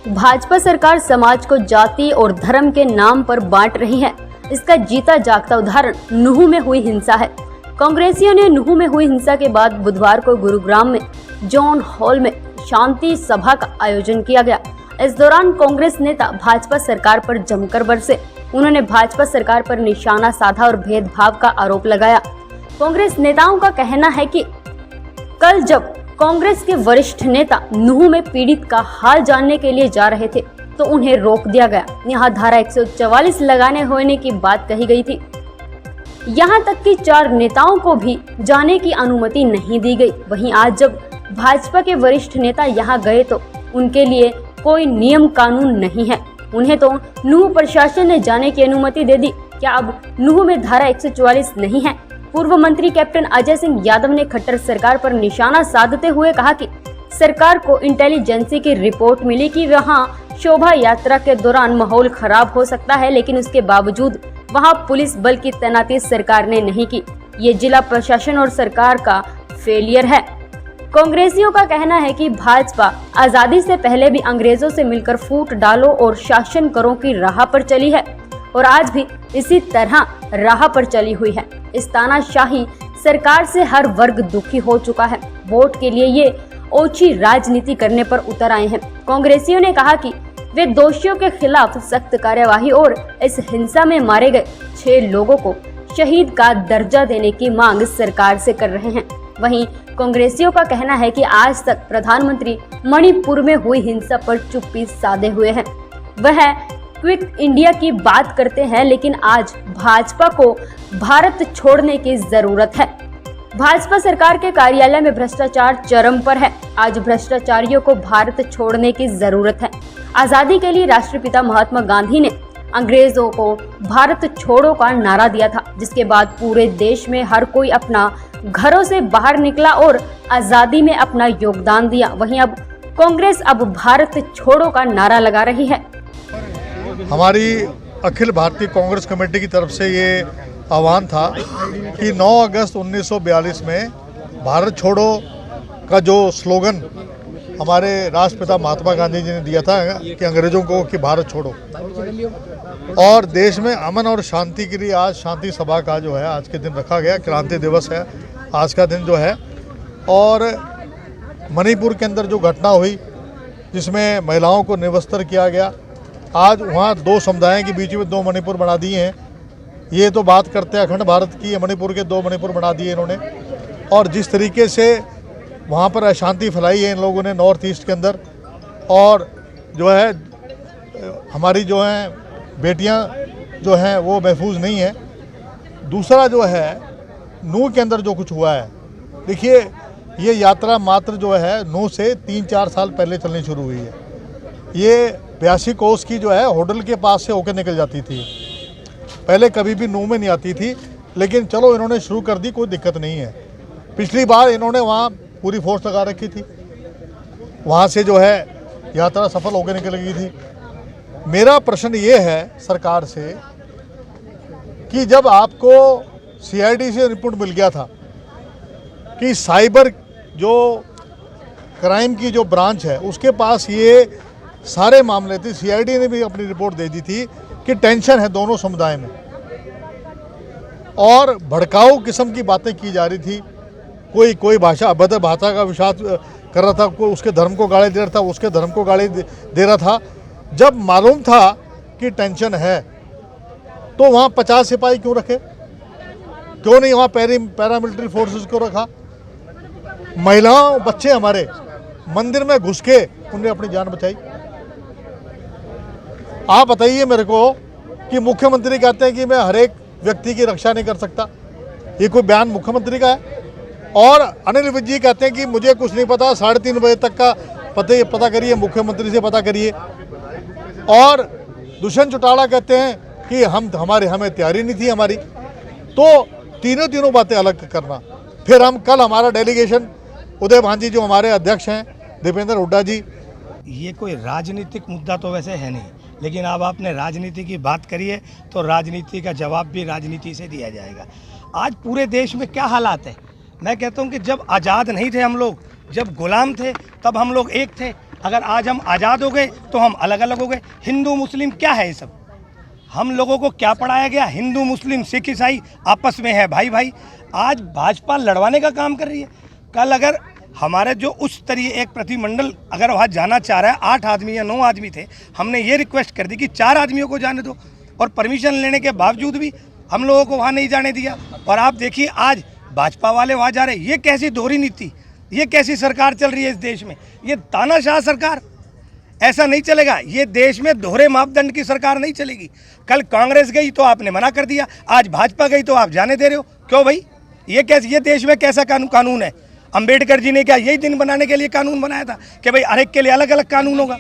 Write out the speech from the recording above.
भाजपा सरकार समाज को जाति और धर्म के नाम पर बांट रही है। इसका जीता जागता उदाहरण नूह में हुई हिंसा है। कांग्रेसियों ने नूह में हुई हिंसा के बाद बुधवार को गुरुग्राम में जॉन हॉल में शांति सभा का आयोजन किया गया। इस दौरान कांग्रेस नेता भाजपा सरकार पर जमकर बरसे। उन्होंने भाजपा सरकार पर निशाना साधा और भेदभाव का आरोप लगाया। कांग्रेस नेताओं का कहना है कि कल जब कांग्रेस के वरिष्ठ नेता नूह में पीड़ित का हाल जानने के लिए जा रहे थे तो उन्हें रोक दिया गया। यहाँ धारा 144 लगाने होने की बात कही गई थी। यहाँ तक कि 4 नेताओं को भी जाने की अनुमति नहीं दी गई। वहीं आज जब भाजपा के वरिष्ठ नेता यहाँ गए तो उनके लिए कोई नियम कानून नहीं है। उन्हें तो नूह प्रशासन ने जाने की अनुमति दे दी। क्या अब नूह में धारा 144 नहीं है? पूर्व मंत्री कैप्टन अजय सिंह यादव ने खट्टर सरकार पर निशाना साधते हुए कहा कि सरकार को इंटेलिजेंसी की रिपोर्ट मिली कि वहां शोभा यात्रा के दौरान माहौल खराब हो सकता है, लेकिन उसके बावजूद वहां पुलिस बल की तैनाती सरकार ने नहीं की। ये जिला प्रशासन और सरकार का फेलियर है। कांग्रेसियों का कहना है कि भाजपा आजादी से पहले भी अंग्रेजों से मिलकर फूट डालो और शासन करो की राह पर चली है और आज भी इसी तरह राह पर चली हुई है। इस तानाशाही सरकार से हर वर्ग दुखी हो चुका है। वोट के लिए ये ओछी राजनीति करने पर उतर आए हैं। कांग्रेसियों ने कहा कि वे दोषियों के खिलाफ सख्त कार्यवाही और इस हिंसा में मारे गए 6 लोगों को शहीद का दर्जा देने की मांग सरकार से कर रहे हैं। वहीं कांग्रेसियों का कहना है कि आज तक प्रधानमंत्री मणिपुर में हुई हिंसा पर चुप्पी साधे हुए हैं। वह क्विट इंडिया की बात करते हैं, लेकिन आज भाजपा को भारत छोड़ने की जरूरत है। भाजपा सरकार के कार्यालय में भ्रष्टाचार चरम पर है। आज भ्रष्टाचारियों को भारत छोड़ने की जरूरत है। आजादी के लिए राष्ट्रपिता महात्मा गांधी ने अंग्रेजों को भारत छोड़ो का नारा दिया था, जिसके बाद पूरे देश में हर कोई अपना घरों से बाहर निकला और आजादी में अपना योगदान दिया। वहीं अब कांग्रेस अब भारत छोड़ो का नारा लगा रही है। हमारी अखिल भारतीय कांग्रेस कमेटी की तरफ से ये आह्वान था कि 9 अगस्त 1942 में भारत छोड़ो का जो स्लोगन हमारे राष्ट्रपिता महात्मा गांधी जी ने दिया था कि अंग्रेजों को कि भारत छोड़ो, और देश में अमन और शांति के लिए आज शांति सभा का जो है आज के दिन रखा गया। क्रांति दिवस है आज का दिन जो है। और मणिपुर के अंदर जो घटना हुई जिसमें महिलाओं को निवस्त्र किया गया, आज वहाँ 2 समुदायों के बीच में 2 मणिपुर बना दिए हैं। ये तो बात करते हैं अखंड भारत की, मणिपुर के 2 मणिपुर बना दिए इन्होंने। और जिस तरीके से वहाँ पर अशांति फैलाई है इन लोगों ने नॉर्थ ईस्ट के अंदर, और जो है हमारी जो हैं बेटियाँ जो हैं वो महफूज नहीं है। दूसरा जो है नूह के अंदर जो कुछ हुआ है, देखिए ये यात्रा मात्र जो है नूह से 3-4 साल पहले चलनी शुरू हुई है। ये 82 कोस की जो है होटल के पास से होकर निकल जाती थी, पहले कभी भी नूह में नहीं आती थी, लेकिन चलो इन्होंने शुरू कर दी, कोई दिक्कत नहीं है। पिछली बार इन्होंने वहाँ पूरी फोर्स लगा रखी थी, वहाँ से जो है यात्रा सफल होकर निकल गई थी। मेरा प्रश्न ये है सरकार से कि जब आपको CID से रिपोर्ट मिल गया था कि साइबर जो क्राइम की जो ब्रांच है उसके पास ये सारे मामले थे, CID ने भी अपनी रिपोर्ट दे दी थी कि टेंशन है दोनों समुदाय में और भड़काऊ किस्म की बातें की जा रही थी। कोई भाषा अभद्र भाषा का विश्वास कर रहा था, कोई उसके धर्म को गाली दे रहा था, उसके धर्म को गाली दे रहा था। जब मालूम था कि टेंशन है तो वहाँ 50 सिपाही क्यों रखे? क्यों नहीं वहाँ पैरामिलिट्री फोर्सेस को रखा? महिलाओं बच्चे हमारे मंदिर में घुस के उन्होंने अपनी जान बचाई। आप बताइए मेरे को कि मुख्यमंत्री कहते हैं कि मैं हर एक व्यक्ति की रक्षा नहीं कर सकता। ये कोई बयान मुख्यमंत्री का है? और अनिल विज जी कहते हैं कि मुझे कुछ नहीं पता, 3:30 बजे तक का पता करिए, मुख्यमंत्री से पता करिए। और दुष्यंत चौटाला कहते हैं कि हमें तैयारी नहीं थी हमारी। तो तीनों बातें अलग करना। फिर हम कल हमारा डेलीगेशन उदय भांजी जो हमारे अध्यक्ष हैं, दीपेंद्र हुड्डा जी, ये कोई राजनीतिक मुद्दा तो वैसे है नहीं, लेकिन अब आपने राजनीति की बात करी है तो राजनीति का जवाब भी राजनीति से दिया जाएगा। आज पूरे देश में क्या हालात है, मैं कहता हूं कि जब आज़ाद नहीं थे हम लोग, जब गुलाम थे तब हम लोग एक थे। अगर आज हम आज़ाद हो गए तो हम अलग अलग हो गए। हिंदू मुस्लिम क्या है ये सब? हम लोगों को क्या पढ़ाया गया? हिंदू मुस्लिम सिख ईसाई आपस में है भाई भाई। आज भाजपा लड़वाने का काम कर रही है। कल अगर हमारे जो उच्च स्तरीय एक प्रतिमंडल अगर वहाँ जाना चाह रहा है, 8 आदमी या 9 आदमी थे, हमने ये रिक्वेस्ट कर दी कि 4 आदमियों को जाने दो, और परमिशन लेने के बावजूद भी हम लोगों को वहाँ नहीं जाने दिया। और आप देखिए आज भाजपा वाले वहाँ जा रहे हैं। ये कैसी दोहरी नीति, ये कैसी सरकार चल रही है इस देश में? ये तानाशाह सरकार, ऐसा नहीं चलेगा। ये देश में दोहरे मापदंड की सरकार नहीं चलेगी। कल कांग्रेस गई तो आपने मना कर दिया, आज भाजपा गई तो आप जाने दे रहे हो। क्यों भाई? ये कैसे, ये देश में कैसा कानून है? अंबेडकर जी ने क्या यही दिन बनाने के लिए कानून बनाया था कि भाई हर एक के लिए अलग अलग कानून होगा?